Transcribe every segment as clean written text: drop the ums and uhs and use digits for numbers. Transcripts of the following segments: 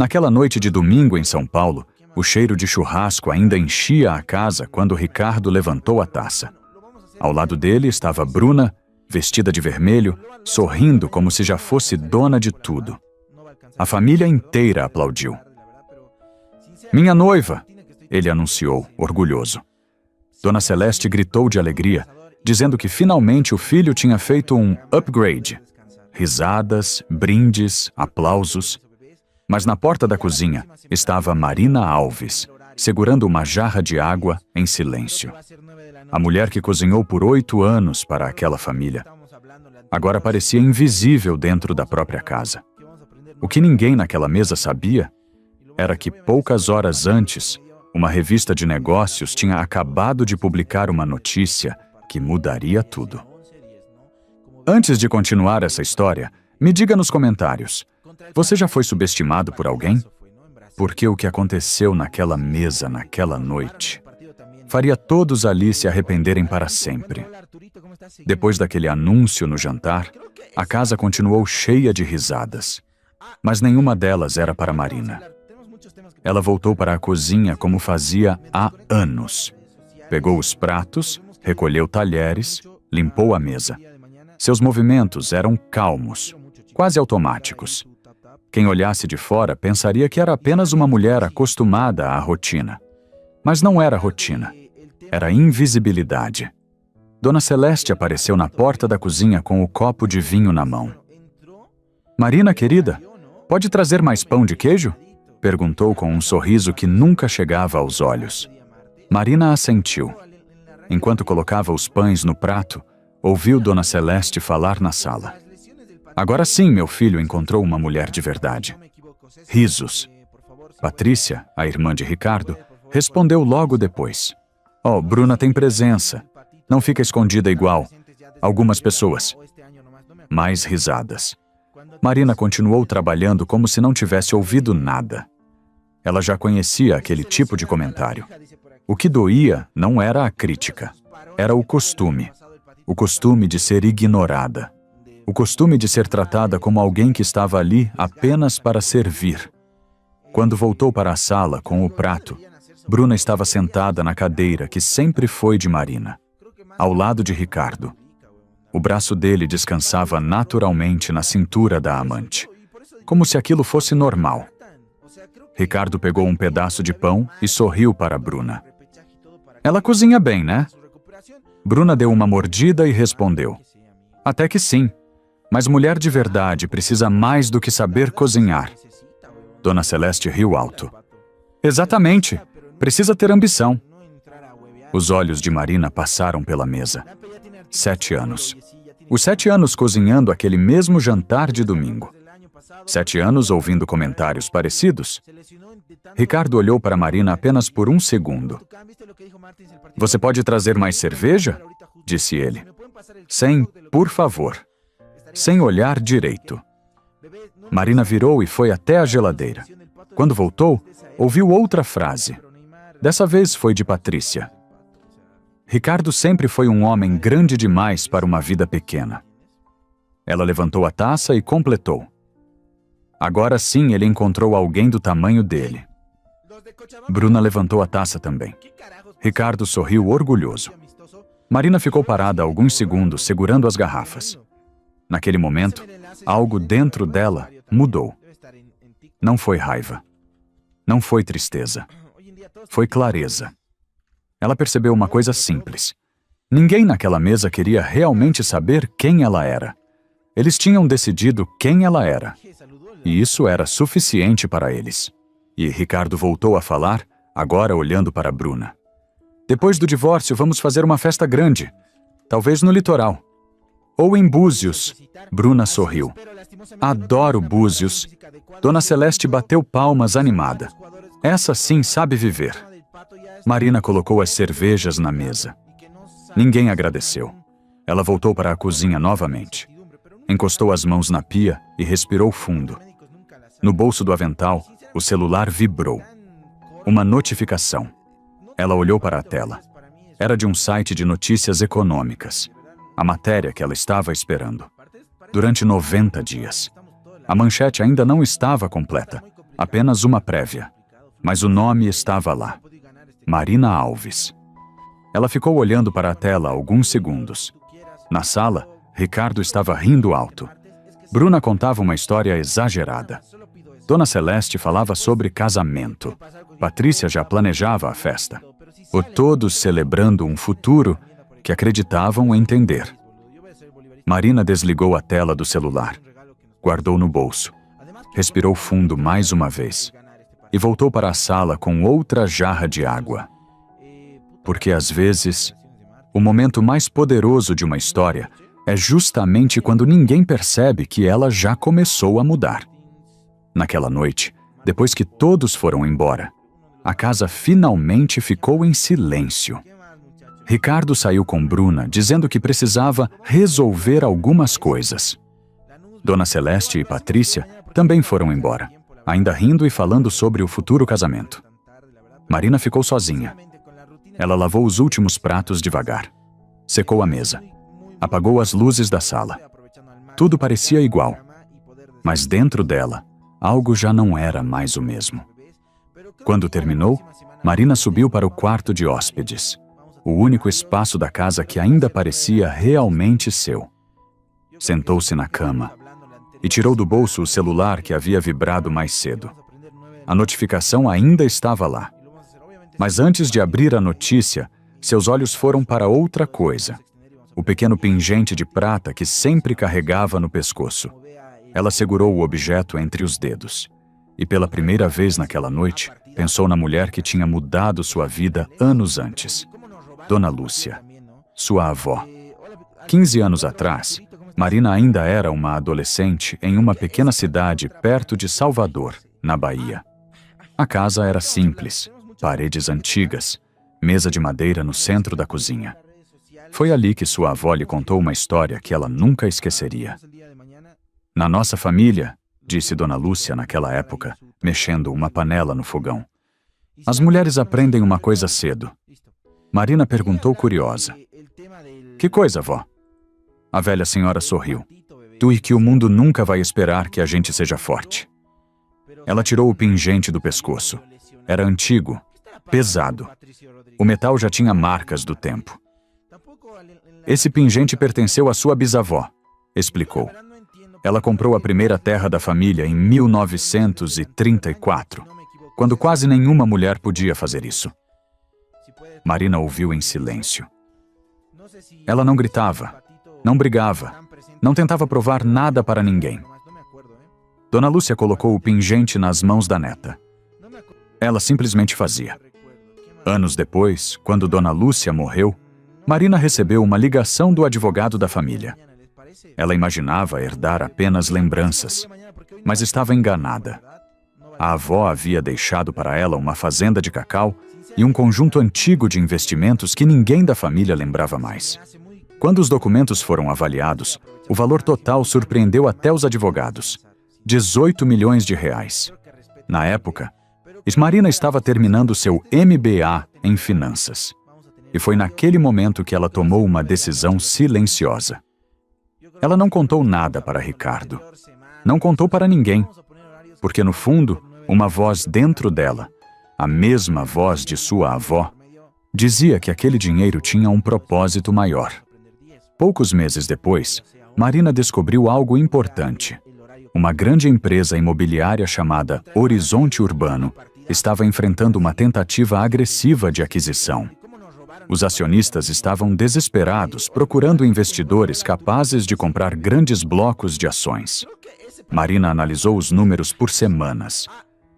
Naquela noite de domingo em São Paulo, o cheiro de churrasco ainda enchia a casa quando Ricardo levantou a taça. Ao lado dele estava Bruna, vestida de vermelho, sorrindo como se já fosse dona de tudo. A família inteira aplaudiu. "Minha noiva!" ele anunciou, orgulhoso. Dona Celeste gritou de alegria, dizendo que finalmente o filho tinha feito um upgrade. Risadas, brindes, aplausos. Mas na porta da cozinha estava Marina Alves, segurando uma jarra de água em silêncio. A mulher que cozinhou por 8 anos para aquela família agora parecia invisível dentro da própria casa. O que ninguém naquela mesa sabia era que poucas horas antes, uma revista de negócios tinha acabado de publicar uma notícia que mudaria tudo. Antes de continuar essa história, me diga nos comentários: você já foi subestimado por alguém? Porque o que aconteceu naquela mesa, naquela noite, faria todos ali se arrependerem para sempre. Depois daquele anúncio no jantar, a casa continuou cheia de risadas. Mas nenhuma delas era para Marina. Ela voltou para a cozinha como fazia há anos. Pegou os pratos, recolheu talheres, limpou a mesa. Seus movimentos eram calmos, quase automáticos. Quem olhasse de fora pensaria que era apenas uma mulher acostumada à rotina. Mas não era rotina. Era invisibilidade. Dona Celeste apareceu na porta da cozinha com o copo de vinho na mão. "Marina, querida, pode trazer mais pão de queijo?" perguntou com um sorriso que nunca chegava aos olhos. Marina assentiu. Enquanto colocava os pães no prato, ouviu Dona Celeste falar na sala. "Agora sim, meu filho encontrou uma mulher de verdade." Risos. Patrícia, a irmã de Ricardo, respondeu logo depois. "Oh, Bruna tem presença. Não fica escondida igual algumas pessoas." Mais risadas. Marina continuou trabalhando como se não tivesse ouvido nada. Ela já conhecia aquele tipo de comentário. O que doía não era a crítica. Era o costume. O costume de ser ignorada. O costume de ser tratada como alguém que estava ali apenas para servir. Quando voltou para a sala com o prato, Bruna estava sentada na cadeira que sempre foi de Marina, ao lado de Ricardo. O braço dele descansava naturalmente na cintura da amante, como se aquilo fosse normal. Ricardo pegou um pedaço de pão e sorriu para Bruna. "Ela cozinha bem, né?" Bruna deu uma mordida e respondeu: "Até que sim, mas mulher de verdade precisa mais do que saber cozinhar." Dona Celeste riu alto. "Exatamente, precisa ter ambição." Os olhos de Marina passaram pela mesa. 7 anos. Os 7 anos cozinhando aquele mesmo jantar de domingo. 7 anos ouvindo comentários parecidos. Ricardo olhou para Marina apenas por um segundo. "Você pode trazer mais cerveja?" disse ele. "Sem, por favor." Sem olhar direito. Marina virou e foi até a geladeira. Quando voltou, ouviu outra frase. Dessa vez foi de Patrícia. "Ricardo sempre foi um homem grande demais para uma vida pequena." Ela levantou a taça e completou. Agora sim ele encontrou alguém do tamanho dele. Bruna levantou a taça também. Ricardo sorriu orgulhoso. Marina ficou parada alguns segundos segurando as garrafas. Naquele momento, algo dentro dela mudou. Não foi raiva. Não foi tristeza. Foi clareza. Ela percebeu uma coisa simples. Ninguém naquela mesa queria realmente saber quem ela era. Eles tinham decidido quem ela era. E isso era suficiente para eles. E Ricardo voltou a falar, agora olhando para Bruna. "Depois do divórcio, vamos fazer uma festa grande. Talvez no litoral. Ou em Búzios." Bruna sorriu. "Adoro Búzios." Dona Celeste bateu palmas animada. "Essa sim sabe viver." Marina colocou as cervejas na mesa. Ninguém agradeceu. Ela voltou para a cozinha novamente. Encostou as mãos na pia e respirou fundo. No bolso do avental, o celular vibrou. Uma notificação. Ela olhou para a tela. Era de um site de notícias econômicas. A matéria que ela estava esperando. Durante 90 dias. A manchete ainda não estava completa, Apenas uma prévia. Mas o nome estava lá. Marina Alves. Ela ficou olhando para a tela alguns segundos. Na sala, Ricardo estava rindo alto. Bruna contava uma história exagerada. Dona Celeste falava sobre casamento. Patrícia já planejava a festa. O todos celebrando um futuro que acreditavam entender. Marina desligou a tela do celular. Guardou no bolso. Respirou fundo mais uma vez. E voltou para a sala com outra jarra de água. Porque às vezes, o momento mais poderoso de uma história é justamente quando ninguém percebe que ela já começou a mudar. Naquela noite, depois que todos foram embora, a casa finalmente ficou em silêncio. Ricardo saiu com Bruna dizendo que precisava resolver algumas coisas. Dona Celeste e Patrícia também foram embora, ainda rindo e falando sobre o futuro casamento. Marina ficou sozinha. Ela lavou os últimos pratos devagar. Secou a mesa. Apagou as luzes da sala. Tudo parecia igual. Mas dentro dela, algo já não era mais o mesmo. Quando terminou, Marina subiu para o quarto de hóspedes, o único espaço da casa que ainda parecia realmente seu. Sentou-se na cama e tirou do bolso o celular que havia vibrado mais cedo. A notificação ainda estava lá. Mas antes de abrir a notícia, seus olhos foram para outra coisa. O pequeno pingente de prata que sempre carregava no pescoço. Ela segurou o objeto entre os dedos. E pela primeira vez naquela noite, pensou na mulher que tinha mudado sua vida anos antes. Dona Lúcia, sua avó. 15 anos atrás, Marina ainda era uma adolescente em uma pequena cidade perto de Salvador, na Bahia. A casa era simples, paredes antigas, mesa de madeira no centro da cozinha. Foi ali que sua avó lhe contou uma história que ela nunca esqueceria. Na nossa família, disse Dona Lúcia naquela época, mexendo uma panela no fogão, as mulheres aprendem uma coisa cedo. Marina perguntou curiosa. Que coisa, vó? A velha senhora sorriu. E que o mundo nunca vai esperar que a gente seja forte. Ela tirou o pingente do pescoço. Era antigo, pesado. O metal já tinha marcas do tempo. Esse pingente pertenceu à sua bisavó, explicou. Ela comprou a primeira terra da família em 1934, quando quase nenhuma mulher podia fazer isso. Marina ouviu em silêncio. Ela não gritava, não brigava, não tentava provar nada para ninguém. Dona Lúcia colocou o pingente nas mãos da neta. Ela simplesmente fazia. Anos depois, quando Dona Lúcia morreu, Marina recebeu uma ligação do advogado da família. Ela imaginava herdar apenas lembranças, mas estava enganada. A avó havia deixado para ela uma fazenda de cacau e um conjunto antigo de investimentos que ninguém da família lembrava mais. Quando os documentos foram avaliados, o valor total surpreendeu até os advogados. 18 milhões de reais. Na época, Marina estava terminando seu MBA em finanças. E foi naquele momento que ela tomou uma decisão silenciosa. Ela não contou nada para Ricardo. Não contou para ninguém. Porque, no fundo, uma voz dentro dela, a mesma voz de sua avó, dizia que aquele dinheiro tinha um propósito maior. Poucos meses depois, Marina descobriu algo importante. Uma grande empresa imobiliária chamada Horizonte Urbano estava enfrentando uma tentativa agressiva de aquisição. Os acionistas estavam desesperados, procurando investidores capazes de comprar grandes blocos de ações. Marina analisou os números por semanas,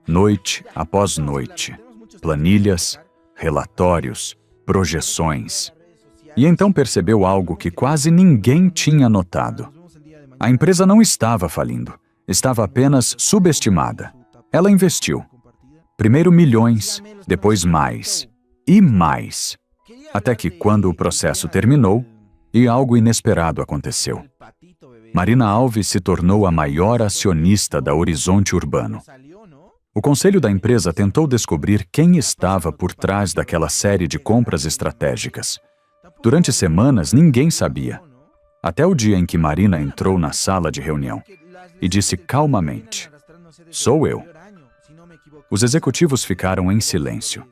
noite após noite, planilhas, relatórios, projeções. E então percebeu algo que quase ninguém tinha notado. A empresa não estava falindo, estava apenas subestimada. Ela investiu. Primeiro milhões, depois mais e mais. Até que, quando o processo terminou, e algo inesperado aconteceu. Marina Alves se tornou a maior acionista da Horizonte Urbano. O conselho da empresa tentou descobrir quem estava por trás daquela série de compras estratégicas. Durante semanas, ninguém sabia. Até o dia em que Marina entrou na sala de reunião e disse calmamente: "Sou eu." Os executivos ficaram em silêncio,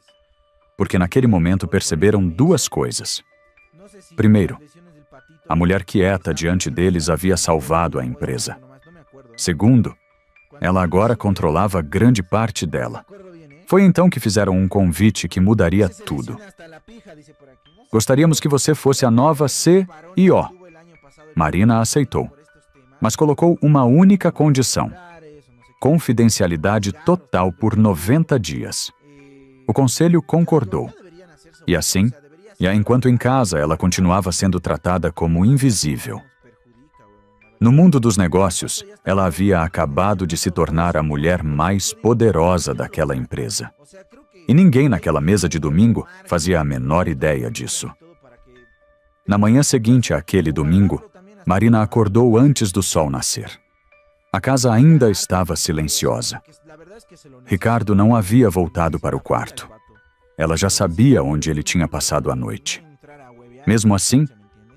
porque naquele momento perceberam duas coisas. Primeiro, a mulher quieta diante deles havia salvado a empresa. Segundo, ela agora controlava grande parte dela. Foi então que fizeram um convite que mudaria tudo. Gostaríamos que você fosse a nova CEO. Marina aceitou, mas colocou uma única condição: confidencialidade total por 90 dias. O conselho concordou. E assim, enquanto em casa ela continuava sendo tratada como invisível. No mundo dos negócios, ela havia acabado de se tornar a mulher mais poderosa daquela empresa. E ninguém naquela mesa de domingo fazia a menor ideia disso. Na manhã seguinte àquele domingo, Marina acordou antes do sol nascer. A casa ainda estava silenciosa. Ricardo não havia voltado para o quarto. Ela já sabia onde ele tinha passado a noite. Mesmo assim,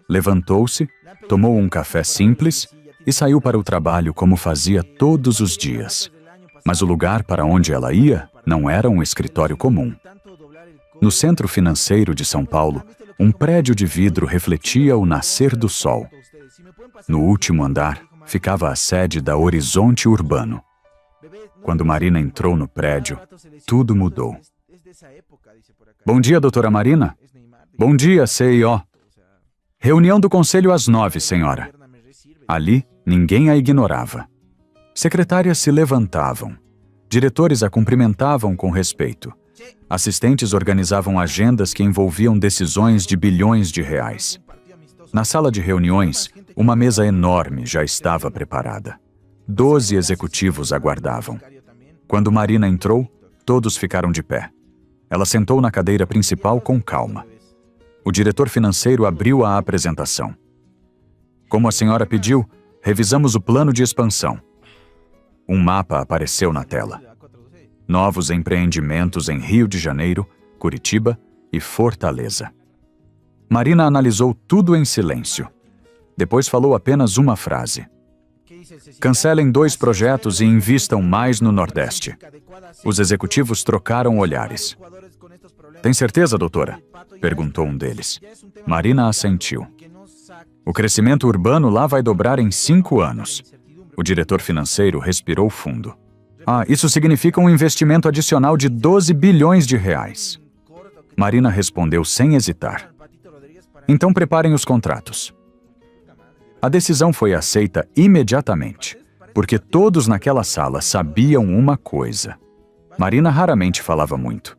levantou-se, tomou um café simples e saiu para o trabalho como fazia todos os dias. Mas o lugar para onde ela ia não era um escritório comum. No centro financeiro de São Paulo, um prédio de vidro refletia o nascer do sol. No último andar, ficava a sede da Horizonte Urbano. Quando Marina entrou no prédio, tudo mudou. Bom dia, doutora Marina. Bom dia, CEO. Reunião do conselho às 9, senhora. Ali, ninguém a ignorava. Secretárias se levantavam. Diretores a cumprimentavam com respeito. Assistentes organizavam agendas que envolviam decisões de bilhões de reais. Na sala de reuniões, uma mesa enorme já estava preparada. 12 executivos aguardavam. Quando Marina entrou, todos ficaram de pé. Ela sentou na cadeira principal com calma. O diretor financeiro abriu a apresentação. Como a senhora pediu, revisamos o plano de expansão. Um mapa apareceu na tela. Novos empreendimentos em Rio de Janeiro, Curitiba e Fortaleza. Marina analisou tudo em silêncio. Depois falou apenas uma frase. Cancelem 2 projetos e invistam mais no Nordeste. Os executivos trocaram olhares. Tem certeza, doutora? Perguntou um deles. Marina assentiu. O crescimento urbano lá vai dobrar em 5 anos. O diretor financeiro respirou fundo. Isso significa um investimento adicional de 12 bilhões de reais. Marina respondeu sem hesitar. Então preparem os contratos. A decisão foi aceita imediatamente, porque todos naquela sala sabiam uma coisa. Marina raramente falava muito,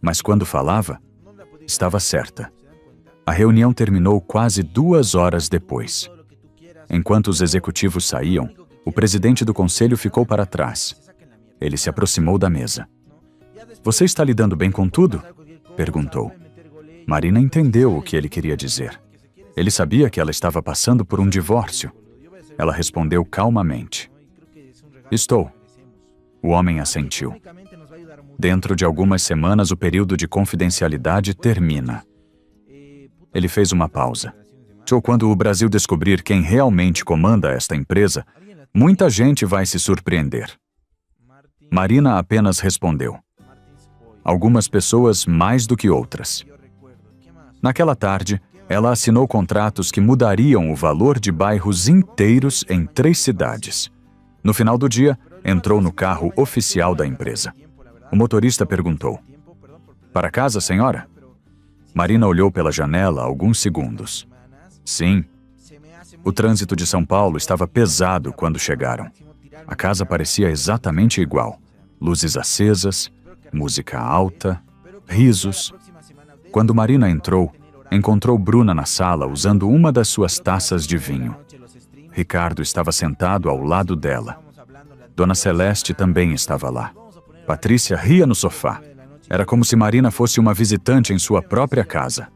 mas quando falava, estava certa. A reunião terminou quase 2 horas depois. Enquanto os executivos saíam, o presidente do conselho ficou para trás. Ele se aproximou da mesa. Você está lidando bem com tudo? Perguntou. Marina entendeu o que ele queria dizer. Ele sabia que ela estava passando por um divórcio. Ela respondeu calmamente. Estou. O homem assentiu. Dentro de algumas semanas, o período de confidencialidade termina. Ele fez uma pausa. Quando o Brasil descobrir quem realmente comanda esta empresa, muita gente vai se surpreender. Marina apenas respondeu. Algumas pessoas mais do que outras. Naquela tarde, ela assinou contratos que mudariam o valor de bairros inteiros em 3 cidades. No final do dia, entrou no carro oficial da empresa. O motorista perguntou: Para casa, senhora? Marina olhou pela janela alguns segundos. Sim. O trânsito de São Paulo estava pesado quando chegaram. A casa parecia exatamente igual. Luzes acesas, música alta, risos. Quando Marina entrou, encontrou Bruna na sala usando uma das suas taças de vinho. Ricardo estava sentado ao lado dela. Dona Celeste também estava lá. Patrícia ria no sofá. Era como se Marina fosse uma visitante em sua própria casa.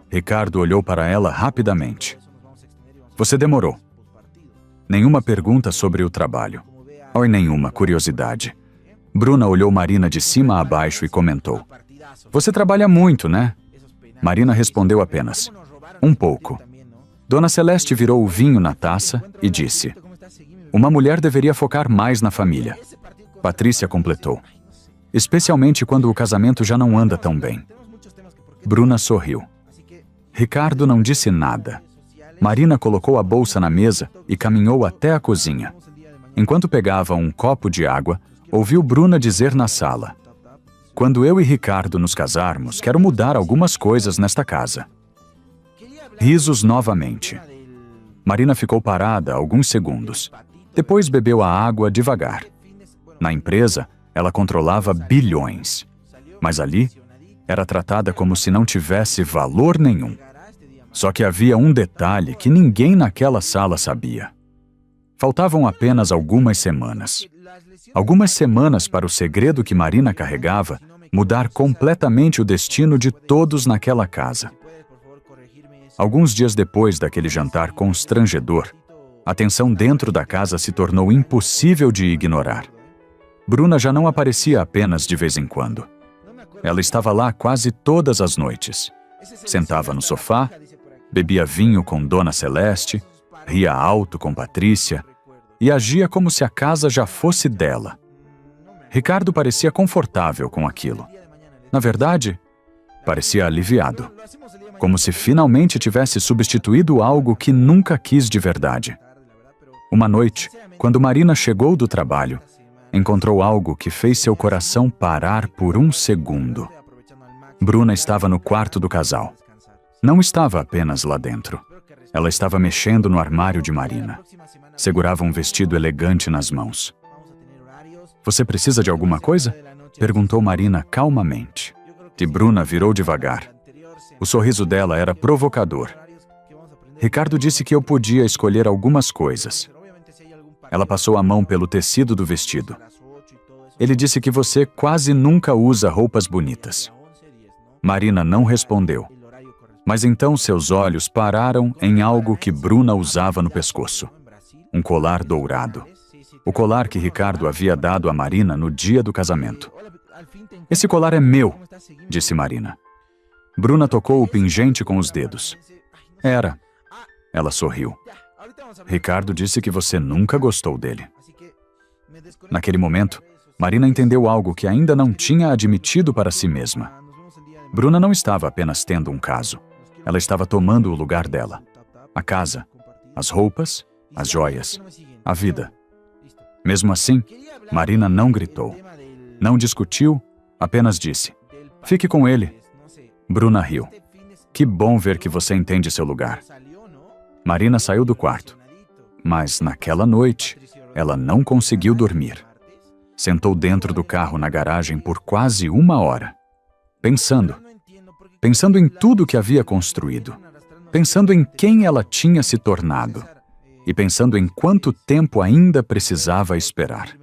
Ricardo olhou para ela rapidamente. Você demorou. Nenhuma pergunta sobre o trabalho. Ou nenhuma curiosidade. Bruna olhou Marina de cima a baixo e comentou: Você trabalha muito, né? Marina respondeu apenas: Um pouco. Dona Celeste virou o vinho na taça e disse: Uma mulher deveria focar mais na família. Patrícia completou: especialmente quando o casamento já não anda tão bem. Bruna sorriu. Ricardo não disse nada. Marina colocou a bolsa na mesa e caminhou até a cozinha. Enquanto pegava um copo de água, ouviu Bruna dizer na sala: "Quando eu e Ricardo nos casarmos, quero mudar algumas coisas nesta casa." Risos novamente. Marina ficou parada alguns segundos. Depois bebeu a água devagar. Na empresa, ela controlava bilhões. Mas ali, era tratada como se não tivesse valor nenhum. Só que havia um detalhe que ninguém naquela sala sabia. Faltavam apenas algumas semanas. Algumas semanas para o segredo que Marina carregava mudar completamente o destino de todos naquela casa. Alguns dias depois daquele jantar constrangedor, a tensão dentro da casa se tornou impossível de ignorar. Bruna já não aparecia apenas de vez em quando. Ela estava lá quase todas as noites. Sentava no sofá, bebia vinho com Dona Celeste, ria alto com Patrícia e agia como se a casa já fosse dela. Ricardo parecia confortável com aquilo. Na verdade, parecia aliviado, como se finalmente tivesse substituído algo que nunca quis de verdade. Uma noite, quando Marina chegou do trabalho, encontrou algo que fez seu coração parar por um segundo. Bruna estava no quarto do casal. Não estava apenas lá dentro. Ela estava mexendo no armário de Marina. Segurava um vestido elegante nas mãos. "Você precisa de alguma coisa?" perguntou Marina calmamente. E Bruna virou devagar. O sorriso dela era provocador. "Ricardo disse que eu podia escolher algumas coisas." Ela passou a mão pelo tecido do vestido. "Ele disse que você quase nunca usa roupas bonitas." Marina não respondeu. Mas então seus olhos pararam em algo que Bruna usava no pescoço. Um colar dourado. O colar que Ricardo havia dado a Marina no dia do casamento. "Esse colar é meu", disse Marina. Bruna tocou o pingente com os dedos. "Era." Ela sorriu. "Ricardo disse que você nunca gostou dele." Naquele momento, Marina entendeu algo que ainda não tinha admitido para si mesma. Bruna não estava apenas tendo um caso. Ela estava tomando o lugar dela. A casa, as roupas, as joias, a vida. Mesmo assim, Marina não gritou. Não discutiu, apenas disse: "Fique com ele." Bruna riu. "Que bom ver que você entende seu lugar." Marina saiu do quarto. Mas naquela noite, ela não conseguiu dormir. Sentou dentro do carro na garagem por quase 1 hora. Pensando em tudo que havia construído. Pensando em quem ela tinha se tornado. E pensando em quanto tempo ainda precisava esperar.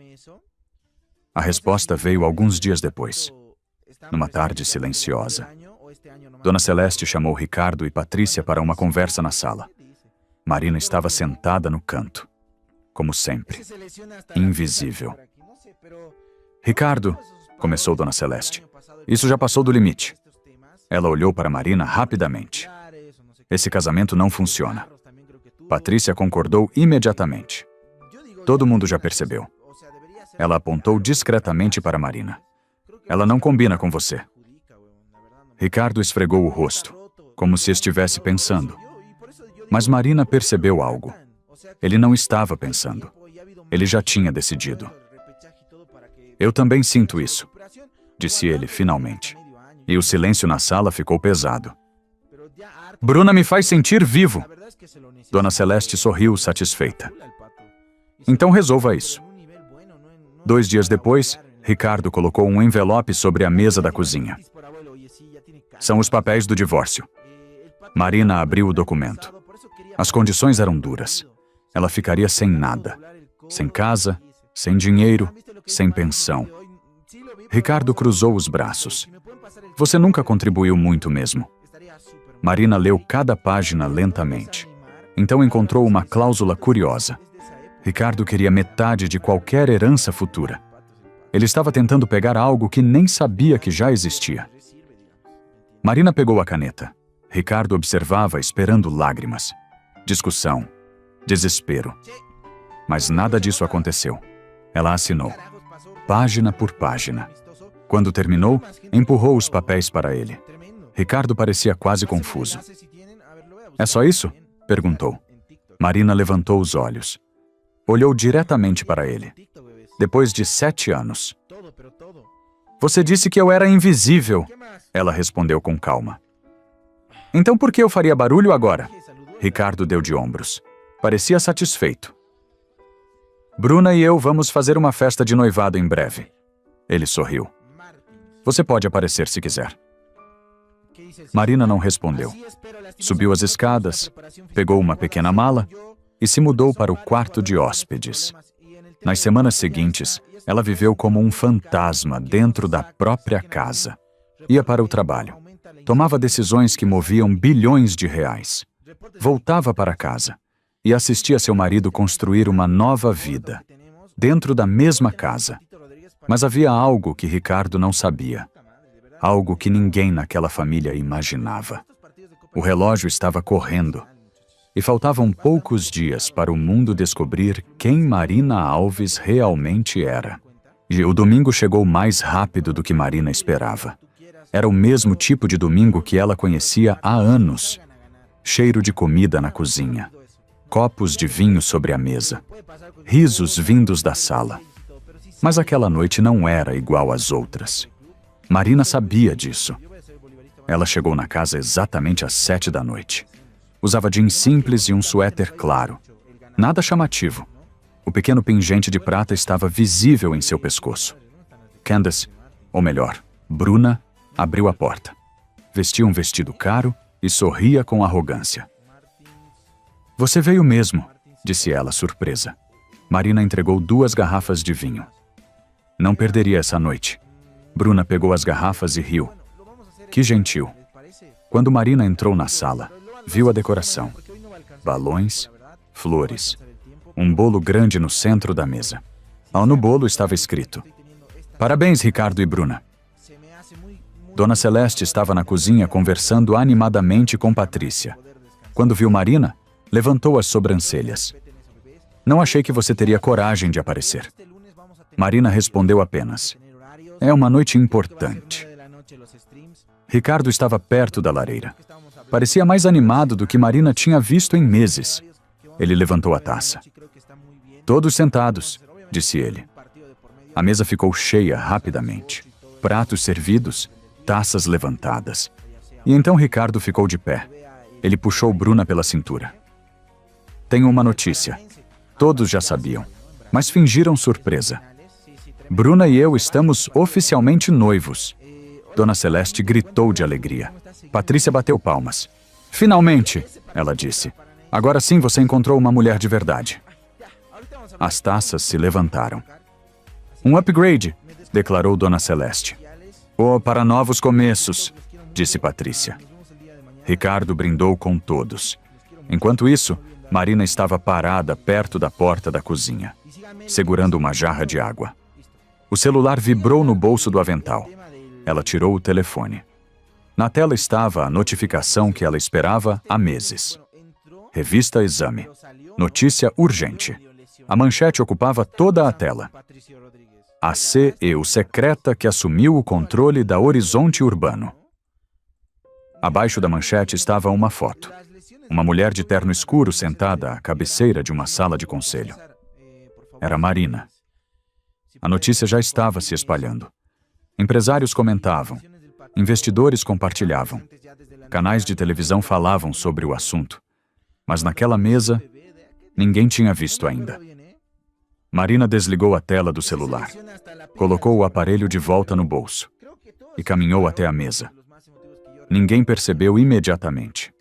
A resposta veio alguns dias depois, numa tarde silenciosa. Dona Celeste chamou Ricardo e Patrícia para uma conversa na sala. Marina estava sentada no canto, como sempre, invisível. "Ricardo", começou Dona Celeste, "isso já passou do limite." Ela olhou para Marina rapidamente. "Esse casamento não funciona." Patrícia concordou imediatamente. "Todo mundo já percebeu." Ela apontou discretamente para Marina. "Ela não combina com você." Ricardo esfregou o rosto, como se estivesse pensando. Mas Marina percebeu algo. Ele não estava pensando. Ele já tinha decidido. "Eu também sinto isso", disse ele finalmente. E o silêncio na sala ficou pesado. "Bruna me faz sentir vivo." Dona Celeste sorriu satisfeita. "Então resolva isso." 2 dias depois, Ricardo colocou um envelope sobre a mesa da cozinha. "São os papéis do divórcio." Marina abriu o documento. As condições eram duras. Ela ficaria sem nada. Sem casa, sem dinheiro, sem pensão. Ricardo cruzou os braços. "Você nunca contribuiu muito mesmo." Marina leu cada página lentamente. Então encontrou uma cláusula curiosa. Ricardo queria metade de qualquer herança futura. Ele estava tentando pegar algo que nem sabia que já existia. Marina pegou a caneta. Ricardo observava esperando lágrimas. Discussão. Desespero. Mas nada disso aconteceu. Ela assinou, página por página. Quando terminou, empurrou os papéis para ele. Ricardo parecia quase confuso. É só isso? Perguntou. Marina levantou os olhos. Olhou diretamente para ele. Depois de 7 anos. Você disse que eu era invisível, ela respondeu com calma. Então por que eu faria barulho agora? Ricardo deu de ombros. Parecia satisfeito. Bruna e eu vamos fazer uma festa de noivado em breve. Ele sorriu. Você pode aparecer se quiser. Marina não respondeu. Subiu as escadas, pegou uma pequena mala e se mudou para o quarto de hóspedes. Nas semanas seguintes, ela viveu como um fantasma dentro da própria casa. Ia para o trabalho. Tomava decisões que moviam bilhões de reais. Voltava para casa e assistia seu marido construir uma nova vida, dentro da mesma casa. Mas havia algo que Ricardo não sabia. Algo que ninguém naquela família imaginava. O relógio estava correndo. E faltavam poucos dias para o mundo descobrir quem Marina Alves realmente era. E o domingo chegou mais rápido do que Marina esperava. Era o mesmo tipo de domingo que ela conhecia há anos. Cheiro de comida na cozinha. Copos de vinho sobre a mesa. Risos vindos da sala. Mas aquela noite não era igual às outras. Marina sabia disso. Ela chegou na casa exatamente às 7 da noite. Usava jeans simples e um suéter claro. Nada chamativo. O pequeno pingente de prata estava visível em seu pescoço. Candace, ou melhor, Bruna, abriu a porta. Vestia um vestido caro e sorria com arrogância. Você veio mesmo, disse ela, surpresa. Marina entregou 2 garrafas de vinho. Não perderia essa noite. Bruna pegou as garrafas e riu. Que gentil. Quando Marina entrou na sala, viu a decoração. Balões, flores. Um bolo grande no centro da mesa. No bolo estava escrito: Parabéns, Ricardo e Bruna. Dona Celeste estava na cozinha conversando animadamente com Patrícia. Quando viu Marina, levantou as sobrancelhas. Não achei que você teria coragem de aparecer. Marina respondeu apenas: É uma noite importante. Ricardo estava perto da lareira. Parecia mais animado do que Marina tinha visto em meses. Ele levantou a taça. Todos sentados, disse ele. A mesa ficou cheia rapidamente. Pratos servidos, taças levantadas. E então Ricardo ficou de pé. Ele puxou Bruna pela cintura. Tenho uma notícia. Todos já sabiam, mas fingiram surpresa. Bruna e eu estamos oficialmente noivos. Dona Celeste gritou de alegria. Patrícia bateu palmas. Finalmente, ela disse. Agora sim você encontrou uma mulher de verdade. As taças se levantaram. Um upgrade, declarou Dona Celeste. Para novos começos, disse Patrícia. Ricardo brindou com todos. Enquanto isso, Marina estava parada perto da porta da cozinha, segurando uma jarra de água. O celular vibrou no bolso do avental. Ela tirou o telefone. Na tela estava a notificação que ela esperava há meses. Revista Exame. Notícia urgente. A manchete ocupava toda a tela. A CEO secreta que assumiu o controle da Horizonte Urbano. Abaixo da manchete estava uma foto. Uma mulher de terno escuro sentada à cabeceira de uma sala de conselho. Era Marina. A notícia já estava se espalhando. Empresários comentavam. Investidores compartilhavam. Canais de televisão falavam sobre o assunto. Mas naquela mesa, ninguém tinha visto ainda. Marina desligou a tela do celular. Colocou o aparelho de volta no bolso. E caminhou até a mesa. Ninguém percebeu imediatamente.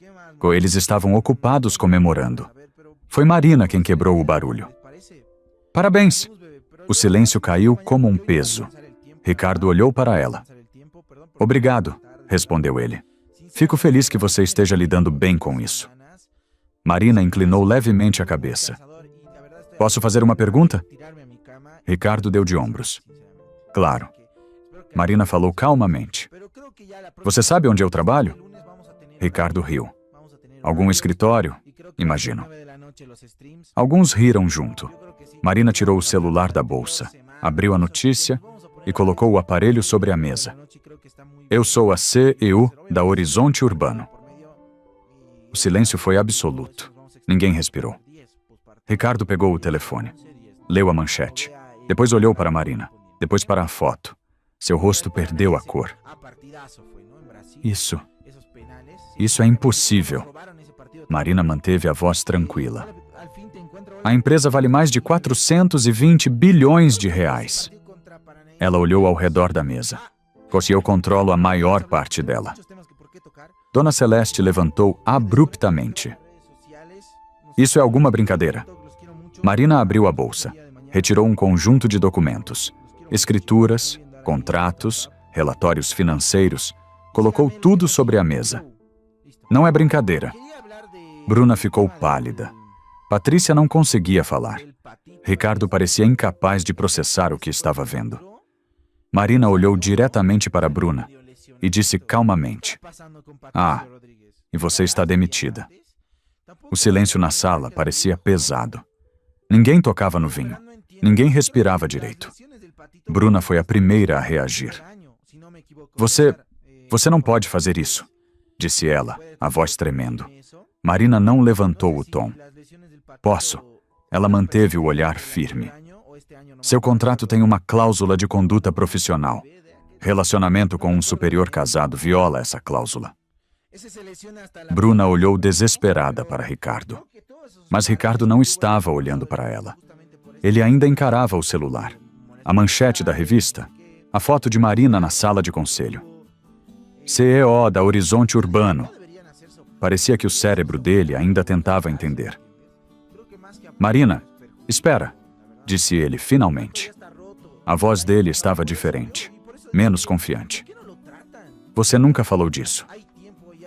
Eles estavam ocupados comemorando. Foi Marina quem quebrou o barulho. Parabéns! O silêncio caiu como um peso. Ricardo olhou para ela. Obrigado, respondeu ele. Fico feliz que você esteja lidando bem com isso. Marina inclinou levemente a cabeça. Posso fazer uma pergunta? Ricardo deu de ombros. Claro. Marina falou calmamente. Você sabe onde eu trabalho? Ricardo riu. Algum escritório? Imagino. Alguns riram junto. Marina tirou o celular da bolsa, abriu a notícia e colocou o aparelho sobre a mesa. Eu sou a CEO da Horizonte Urbano. O silêncio foi absoluto. Ninguém respirou. Ricardo pegou o telefone. Leu a manchete. Depois olhou para Marina. Depois para a foto. Seu rosto perdeu a cor. Isso é impossível. Marina manteve a voz tranquila. A empresa vale mais de 420 bilhões de reais. Ela olhou ao redor da mesa. Eu controlo a maior parte dela. Dona Celeste levantou abruptamente. Isso é alguma brincadeira? Marina abriu a bolsa. Retirou um conjunto de documentos. Escrituras, contratos, relatórios financeiros. Colocou tudo sobre a mesa. Não é brincadeira. Bruna ficou pálida. Patrícia não conseguia falar. Ricardo parecia incapaz de processar o que estava vendo. Marina olhou diretamente para Bruna e disse calmamente: e você está demitida. O silêncio na sala parecia pesado. Ninguém tocava no vinho. Ninguém respirava direito. Bruna foi a primeira a reagir. Você não pode fazer isso, disse ela, a voz tremendo. Marina não levantou o tom. Posso. Ela manteve o olhar firme. Seu contrato tem uma cláusula de conduta profissional. Relacionamento com um superior casado viola essa cláusula. Bruna olhou desesperada para Ricardo. Mas Ricardo não estava olhando para ela. Ele ainda encarava o celular. A manchete da revista, a foto de Marina na sala de conselho. CEO da Horizonte Urbano. Parecia que o cérebro dele ainda tentava entender. Marina, espera, disse ele finalmente. A voz dele estava diferente, menos confiante. Você nunca falou disso.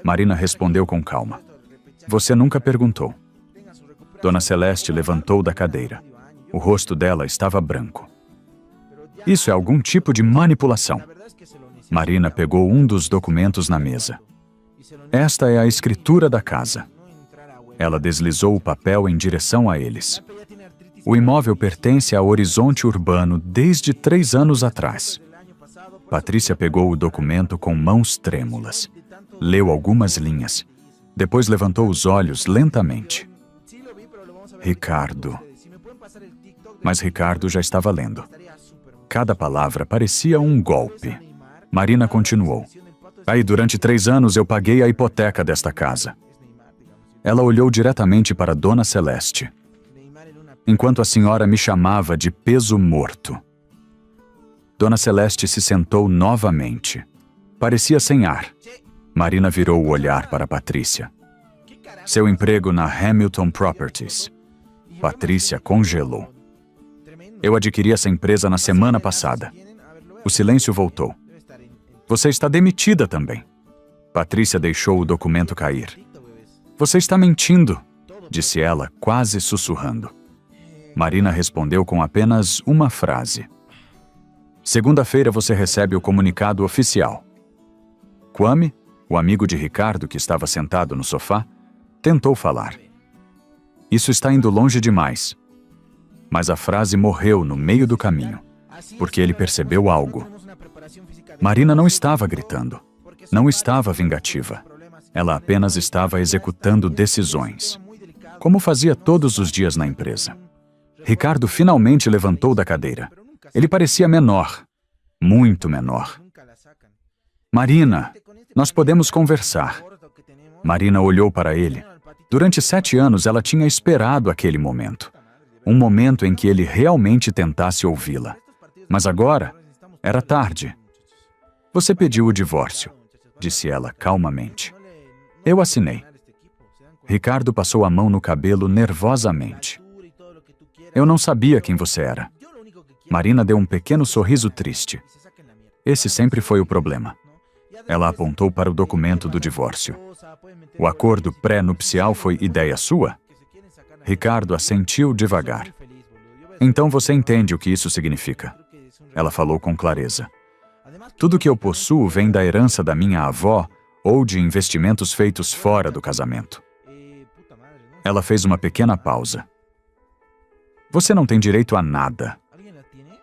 Marina respondeu com calma. Você nunca perguntou. Dona Celeste levantou da cadeira. O rosto dela estava branco. Isso é algum tipo de manipulação. Marina pegou um dos documentos na mesa. Esta é a escritura da casa. Ela deslizou o papel em direção a eles. O imóvel pertence ao Horizonte Urbano desde 3 anos atrás. Patrícia pegou o documento com mãos trêmulas. Leu algumas linhas. Depois levantou os olhos lentamente. Ricardo. Mas Ricardo já estava lendo. Cada palavra parecia um golpe. Marina continuou. Aí, durante 3 anos, eu paguei a hipoteca desta casa. Ela olhou diretamente para Dona Celeste, enquanto a senhora me chamava de peso morto. Dona Celeste se sentou novamente. Parecia sem ar. Marina virou o olhar para Patrícia. Seu emprego na Hamilton Properties. Patrícia congelou. Eu adquiri essa empresa na semana passada. O silêncio voltou. Você está demitida também. Patrícia deixou o documento cair. Você está mentindo, disse ela, quase sussurrando. Marina respondeu com apenas uma frase. Segunda-feira você recebe o comunicado oficial. Kwame, o amigo de Ricardo que estava sentado no sofá, tentou falar. Isso está indo longe demais. Mas a frase morreu no meio do caminho, porque ele percebeu algo. Marina não estava gritando, não estava vingativa. Ela apenas estava executando decisões, como fazia todos os dias na empresa. Ricardo finalmente levantou da cadeira. Ele parecia menor, muito menor. Marina, nós podemos conversar. Marina olhou para ele. Durante 7 anos ela tinha esperado aquele momento. Um momento em que ele realmente tentasse ouvi-la. Mas agora, era tarde. Você pediu o divórcio, disse ela calmamente. Eu assinei. Ricardo passou a mão no cabelo nervosamente. Eu não sabia quem você era. Marina deu um pequeno sorriso triste. Esse sempre foi o problema. Ela apontou para o documento do divórcio. O acordo pré-nupcial foi ideia sua? Ricardo assentiu devagar. Então você entende o que isso significa. Ela falou com clareza. Tudo que eu possuo vem da herança da minha avó ou de investimentos feitos fora do casamento. Ela fez uma pequena pausa. Você não tem direito a nada.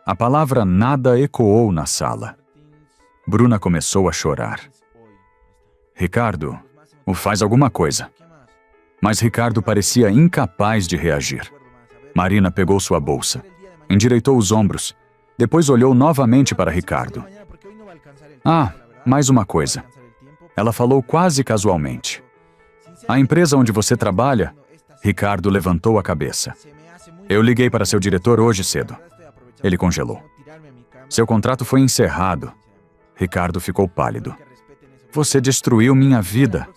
A palavra nada ecoou na sala. Bruna começou a chorar. Ricardo, faz alguma coisa. Mas Ricardo parecia incapaz de reagir. Marina pegou sua bolsa, endireitou os ombros, depois olhou novamente para Ricardo. Ah, mais uma coisa. Ela falou quase casualmente. A empresa onde você trabalha? Ricardo levantou a cabeça. Eu liguei para seu diretor hoje cedo. Ele congelou. Seu contrato foi encerrado. Ricardo ficou pálido. Você destruiu minha vida.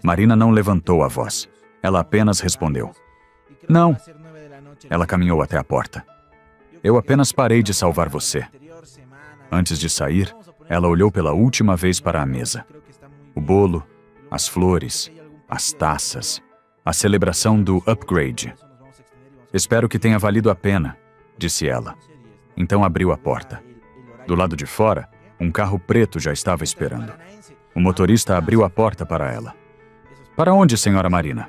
Marina não levantou a voz. Ela apenas respondeu. Não. Ela caminhou até a porta. Eu apenas parei de salvar você. Antes de sair, ela olhou pela última vez para a mesa. O bolo, as flores, as taças, a celebração do upgrade. Espero que tenha valido a pena, disse ela. Então abriu a porta. Do lado de fora, um carro preto já estava esperando. O motorista abriu a porta para ela. Para onde, senhora Marina?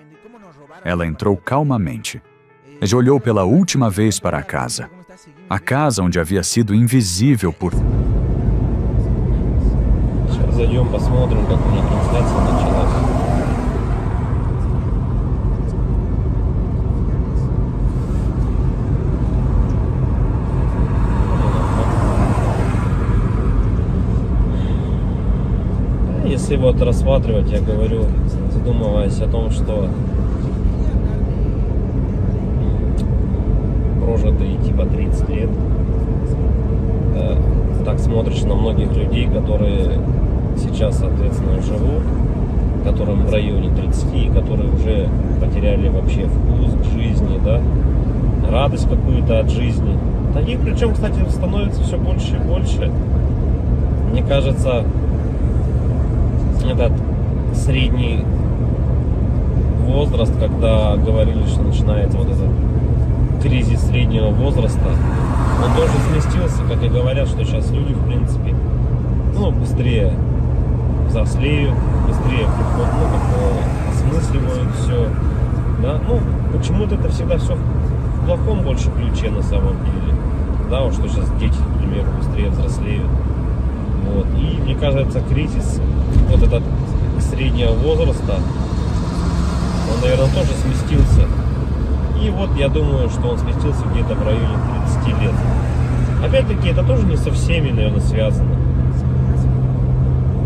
Ela entrou calmamente. E olhou pela última vez para a casa. A casa onde havia sido invisível por... Зайдем, посмотрим, как у них трансляция началась. Если вот рассматривать, я говорю, задумываясь о том, что прожитые типа 30 лет, так смотришь на многих людей, которые сейчас, соответственно, живут, которым в районе 30, которые уже потеряли вообще вкус к жизни, да, радость какую-то от жизни. Таких, причем, кстати, становится все больше и больше. Мне кажется, этот средний возраст, когда говорили, что начинается вот этот кризис среднего возраста, он тоже сместился, как и говорят, что сейчас люди, в принципе, быстрее взрослеют, быстрее осмысливают все, да, почему-то это всегда все в плохом больше ключе на самом деле, да, вот что сейчас дети, к примеру, быстрее взрослеют, вот, и мне кажется, кризис вот этот среднего возраста, он, наверное, тоже сместился, и вот я думаю, что он сместился где-то в районе 30 лет. Опять-таки, это тоже не со всеми, наверное, связано.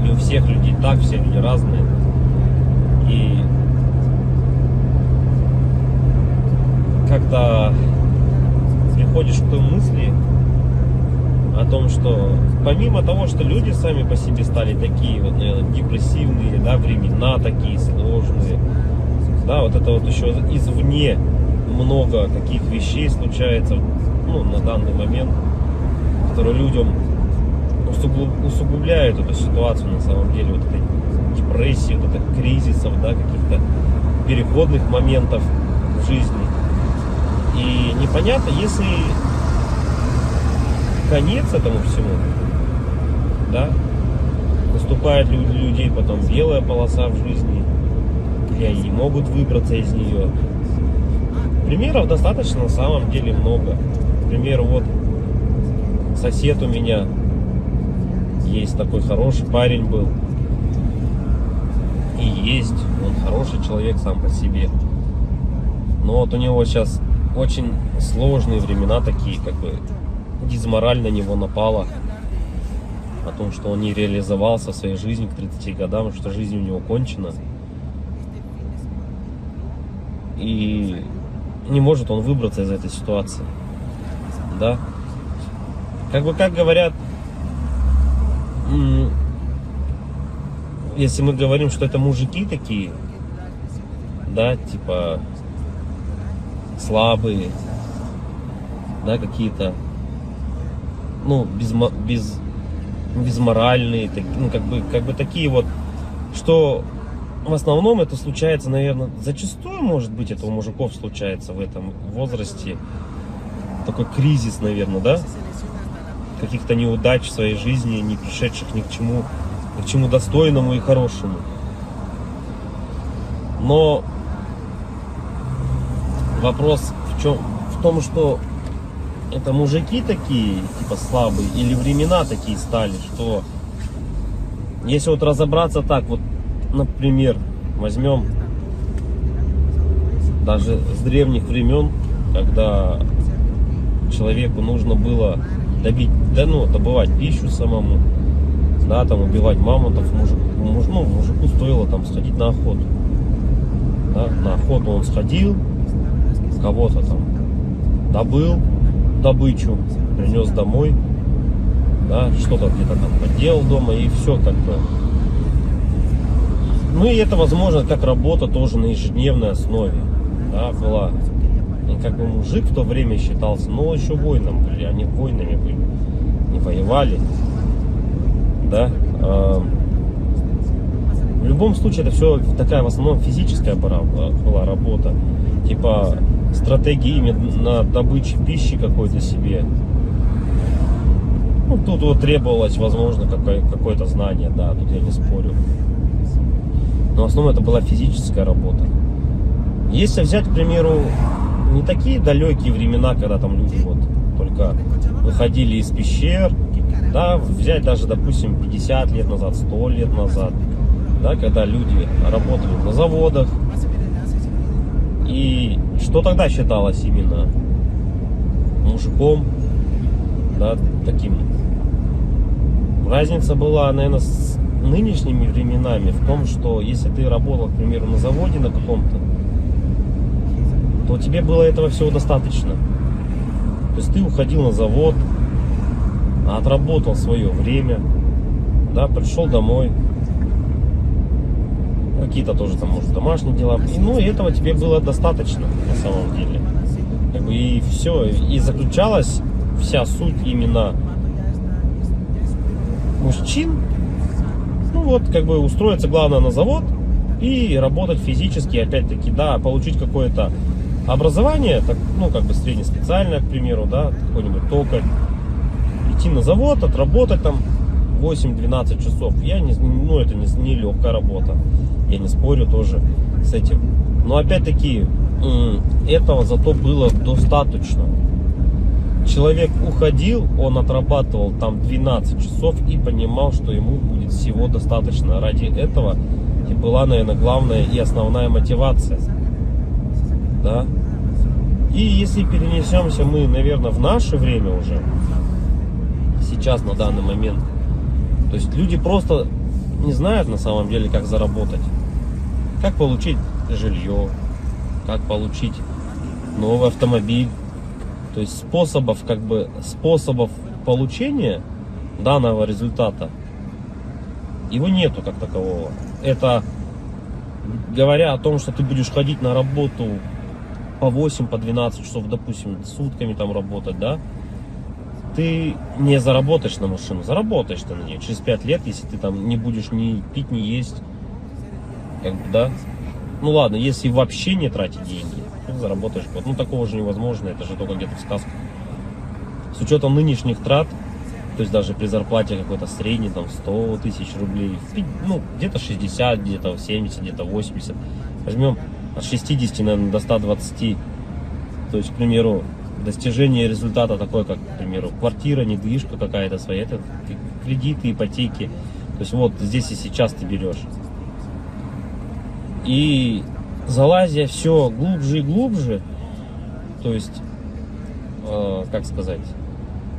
Не у всех людей так, все люди разные. И когда приходишь к той мысли о том, что помимо того, что люди сами по себе стали такие вот, наверное, депрессивные, да, времена такие сложные, да, вот это вот еще извне много каких вещей случается, на данный момент, которые людям усугубляют эту ситуацию на самом деле, вот этой депрессии, вот этих кризисов, да, каких-то переходных моментов в жизни. И непонятно, если конец этому всему, да, наступает для людей потом белая полоса в жизни, и они не могут выбраться из нее. Примеров достаточно на самом деле много. К примеру, вот сосед у меня есть такой хороший парень был. И есть, он хороший человек сам по себе. Но вот у него сейчас очень сложные времена такие, как бы дизмораль на него напала. О том, что он не реализовался в своей жизни к 30 годам, что жизнь у него кончена. И не может он выбраться из этой ситуации. Да? Как говорят, если мы говорим, что это мужики такие, да, типа слабые, да, какие-то, безморальные, как бы такие вот, что в основном это случается, наверное, зачастую, может быть, это у мужиков случается в этом возрасте, такой кризис, наверное, да, каких-то неудач в своей жизни, не пришедших ни к чему достойному и хорошему. Но вопрос в том, что это мужики такие, типа слабые, или времена такие стали, что если вот разобраться так, вот, например, возьмем даже с древних времен, когда человеку нужно было добывать пищу самому, да, там убивать мамонтов, мужику стоило там сходить на охоту. Да, на охоту он сходил, кого-то там добыл добычу, принес домой, да, что-то где-то там поделал дома, и все как бы. Ну и это возможно как работа тоже на ежедневной основе, да, была. И как бы мужик в то время считался, но еще воином были, они воинами были, не воевали, да. В любом случае это все такая в основном физическая была работа, типа стратегии именно добычи пищи какой-то себе. Ну, тут вот требовалось, возможно, какое-то знание, да, тут я не спорю. Но в основном это была физическая работа. Если взять, к примеру, не такие далекие времена, когда там люди вот только выходили из пещер, да, взять даже, допустим, 50 лет назад, 100 лет назад, да, когда люди работали на заводах, и что тогда считалось именно мужиком, да, таким. Разница была, наверное, с нынешними временами в том, что если ты работал, к примеру, на заводе на каком-то, то тебе было этого всего достаточно. То есть ты уходил на завод, отработал свое время, да, пришел домой, какие-то тоже там, может, домашние дела, и этого тебе было достаточно на самом деле. Как бы и все, и заключалась вся суть именно мужчин, ну вот, как бы устроиться главное на завод и работать физически, опять-таки, да, получить какое-то образование, так, ну, как бы среднеспециальное, к примеру, да, какой-нибудь токарь, идти на завод, отработать там 8-12 часов, это не легкая работа, я не спорю тоже с этим, но опять-таки этого зато было достаточно. Человек уходил, он отрабатывал там 12 часов и понимал, что ему будет всего достаточно. Ради этого и была, наверное, главная и основная мотивация. Да? И если перенесемся мы, наверное, в наше время уже, сейчас, на данный момент, то есть люди просто не знают на самом деле, как заработать. Как получить жилье, как получить новый автомобиль. То есть способов получения данного результата его нету как такового. Это говоря о том, что ты будешь ходить на работу по 8, по 12 часов, допустим, сутками там работать, да, ты не заработаешь на машину, заработаешь ты на нее через 5 лет, если ты там не будешь ни пить, ни есть, как бы, да. Ну ладно, если вообще не тратить деньги, ты заработаешь год. Ну такого же невозможно, это же только где-то в сказках. С учетом нынешних трат, то есть даже при зарплате какой-то средней, там 100 тысяч рублей, ну где-то 60, где-то 70, где-то 80. Возьмем от 60, наверное, до 120. То есть, к примеру, достижение результата такой, как, к примеру, квартира, недвижка какая-то своя, это кредиты, ипотеки. То есть вот здесь и сейчас ты берешь. И залазя все глубже и глубже, то есть, как сказать,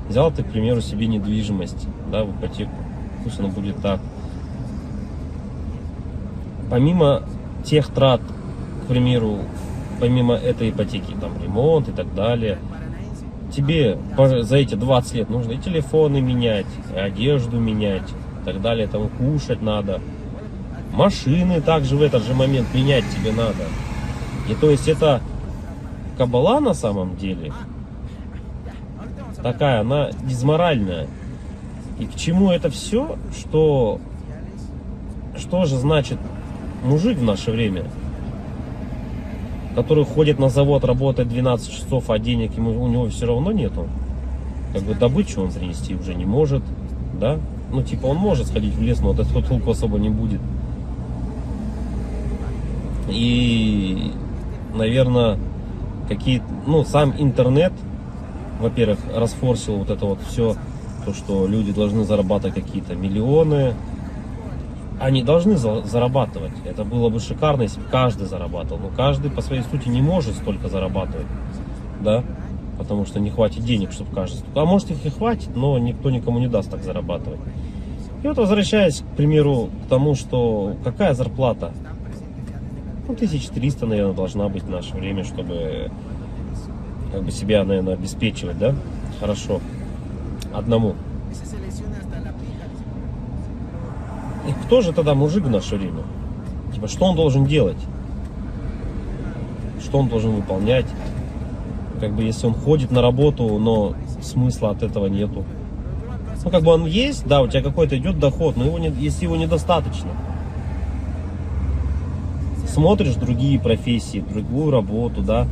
взял ты, к примеру, себе недвижимость, да, в ипотеку, пусть она будет так. Помимо тех трат, к примеру, помимо этой ипотеки, там, ремонт и так далее, тебе за эти 20 лет нужно и телефоны менять, и одежду менять, и так далее, там, кушать надо. Машины также в этот же момент менять тебе надо. И то есть это кабала на самом деле такая, она дизморальная. И к чему это все? Что же значит мужик в наше время, который ходит на завод, работает 12 часов, а денег у него все равно нету. Как бы добычу он принести уже не может, да? Ну типа он может сходить в лес, но от этого толку особо не будет. И, наверное, сам интернет во-первых, расфорсил вот это вот все, то, что люди должны зарабатывать какие-то миллионы. Они должны зарабатывать. Это было бы шикарно, если бы каждый зарабатывал. Но каждый по своей сути не может столько зарабатывать, да, потому что не хватит денег, чтобы каждый. А может их и хватит, но никто никому не даст так зарабатывать. И вот возвращаясь, к примеру, к тому, что какая зарплата? Ну, 1300, наверное, должна быть в наше время, чтобы как бы себя, наверное, обеспечивать, да? Хорошо. Одному. И кто же тогда мужик в наше время? Типа, что он должен делать? Что он должен выполнять? Как бы, если он ходит на работу, но смысла от этого нету. Ну, как бы он есть, да, у тебя какой-то идет доход, но если его недостаточно. Смотришь другие профессии, другую работу, да,